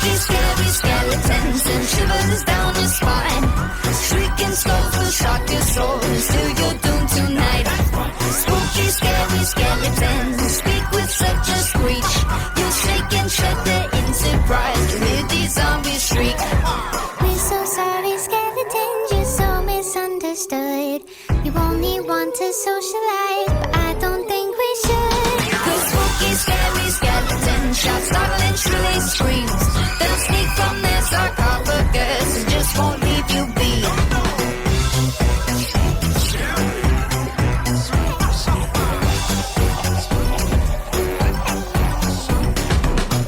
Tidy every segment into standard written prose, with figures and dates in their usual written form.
Spooky, scary skeletons and shivers down your spine. Shrieking skulls will shock your soul until you're doomed tonight. Spooky, scary skeletons speak with such a screech. You shake and shudder in surprise to hear these zombies shriek. We're so sorry, skeletons, you're so misunderstood. You only want to socialize, but I don't think we should. Cause spooky, scary skeletons shout startling, shrilly screams. They'll sneak from their sarcophagus and just won't leave you be.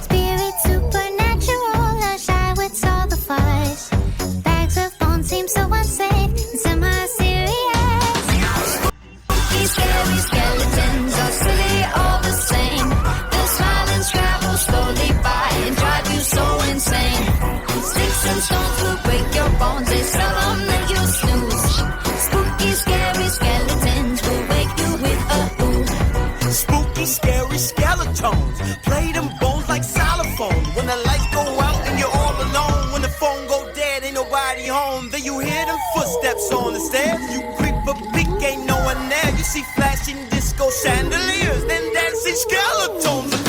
Spirits supernatural are shy with all the fuss. Bags of bones seem so unsafe and semi-serious. Spooky, scary skeletons are silly all the same. They'll smile and scrabble slowly by and drive you so insane. Sticks and stones will break your bones, they seldom make you snooze. Spooky, scary skeletons will wake you with a ooh. Spooky, scary skeletons play them bones like xylophone. When the lights go out and you're all alone, when the phone go dead, ain't nobody home. Then you hear them footsteps on the stairs. You creep a peek, ain't no one there. You see flashing disco chandeliers, then dancing skeletons.